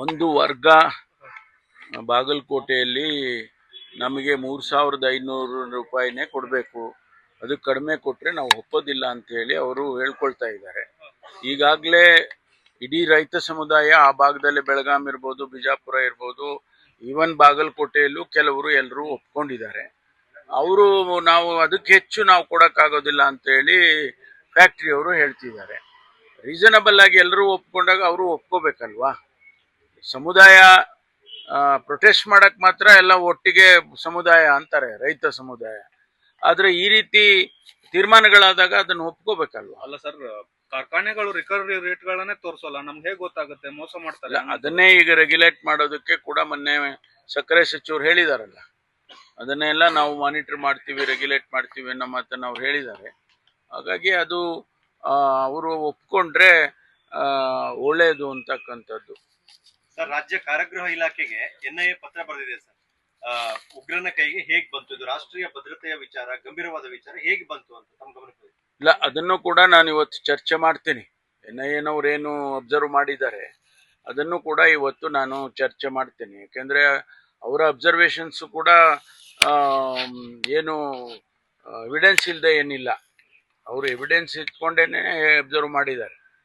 ಒಂದು ವರ್ಗ ಬಾಗಲಕೋಟೆಯಲ್ಲಿ ನಮಗೆ 3,500 ರೂಪಾಯಿನೇ ಕೊಡಬೇಕು, ಅದು ಕಡಿಮೆ ಕೊಟ್ಟರೆ ನಾವು ಒಪ್ಪೋದಿಲ್ಲ ಅಂತ ಹೇಳಿ ಅವರು ಹೇಳ್ಕೊಳ್ತಾ ಇದ್ದಾರೆ. ಈಗಾಗಲೇ ಇಡೀ ರೈತ ಸಮುದಾಯ ಆ ಭಾಗದಲ್ಲಿ ಬೆಳಗಾಂ ಇರ್ಬೋದು, ಬಿಜಾಪುರ ಇರ್ಬೋದು, ಈವನ್ ಬಾಗಲಕೋಟೆಯಲ್ಲೂ ಕೆಲವರು ಎಲ್ಲರೂ ಒಪ್ಕೊಂಡಿದ್ದಾರೆ. ಅವರು ನಾವು ಅದಕ್ಕೆ ಹೆಚ್ಚು ನಾವು ಕೊಡೋಕ್ಕಾಗೋದಿಲ್ಲ ಅಂತ ಹೇಳಿ ಫ್ಯಾಕ್ಟ್ರಿಯವರು ಹೇಳ್ತಿದ್ದಾರೆ. ರೀಸನಬಲ್ ಆಗಿ ಎಲ್ಲರೂ ಒಪ್ಕೊಂಡಾಗ ಅವರು ಒಪ್ಕೋಬೇಕಲ್ವಾ. ಸಮುದಾಯ ಪ್ರೊಟೆಸ್ಟ್ ಮಾಡಕ್ ಮಾತ್ರ ಎಲ್ಲ ಒಟ್ಟಿಗೆ ಸಮುದಾಯ ಅಂತಾರೆ, ರೈತ ಸಮುದಾಯ. ಆದ್ರೆ ಈ ರೀತಿ ತೀರ್ಮಾನಗಳಾದಾಗ ಅದನ್ನು ಒಪ್ಕೋಬೇಕಲ್ವಾ. ಅಲ್ಲ ಸರ್, ಕಾರ್ಖಾನೆಗಳು ರಿಕವರಿ ರೇಟ್ಗಳನ್ನೇ ತೋರಿಸೋಲ್ಲ, ನಮ್ಗೆ ಹೇಗೆ ಗೊತ್ತಾಗುತ್ತೆ ಮೋಸ ಮಾಡ್ತಾರೆ? ಅದನ್ನೇ ಈಗ ರೆಗ್ಯುಲೇಟ್ ಮಾಡೋದಕ್ಕೆ ಕೂಡ ಮೊನ್ನೆ ಸಕ್ಕರೆ ಸಚಿವರು ಹೇಳಿದಾರಲ್ಲ, ಅದನ್ನೆಲ್ಲ ನಾವು ಮಾನಿಟರ್ ಮಾಡ್ತೀವಿ, ರೆಗ್ಯುಲೇಟ್ ಮಾಡ್ತೀವಿ ಅನ್ನೋ ಮಾತನ್ನು ಅವ್ರು ಹೇಳಿದ್ದಾರೆ. ಹಾಗಾಗಿ ಅದು ಅವರು ಒಪ್ಕೊಂಡ್ರೆ ಒಳ್ಳೇದು ಅಂತಕ್ಕಂಥದ್ದು. ಸರ್, ರಾಜ್ಯ ಕಾರಾಗೃಹ ಇಲಾಖೆಗೆ NIA ಪತ್ರ ಬರೆದಿದೆ ಸರ್. ಉಗ್ರನ ಕೈಗೆ ಹೇಗ್ ಬಂತು ಇದು? ರಾಷ್ಟ್ರೀಯ ಭದ್ರತೆಯ ವಿಚಾರ, ಗಂಭೀರವಾದ ವಿಚಾರ, ಹೇಗೆ ಬಂತು ಅಂತ ತಮ್ಮ ಗಮನಕ್ಕೆ? ಇಲ್ಲ, ಅದನ್ನು ಕೂಡ ನಾನು ಇವತ್ತು ಚರ್ಚೆ ಮಾಡ್ತೀನಿ. NIAನವರೇನು ಅಬ್ಸರ್ವ್ ಮಾಡಿದ್ದಾರೆ ಅದನ್ನು ಕೂಡ ಇವತ್ತು ನಾನು ಚರ್ಚೆ ಮಾಡ್ತೇನೆ. ಯಾಕೆಂದ್ರೆ ಅವರ ಅಬ್ಸರ್ವೇಷನ್ಸ್ ಕೂಡ ಏನು ಎವಿಡೆನ್ಸ್ ಇಲ್ಲದೆ ಏನಿಲ್ಲ, ಅವರು ಎವಿಡೆನ್ಸ್ ಇಟ್ಕೊಂಡೇನೆ ಅಬ್ಸರ್ವ್ ಮಾಡಿದ್ದಾರೆ.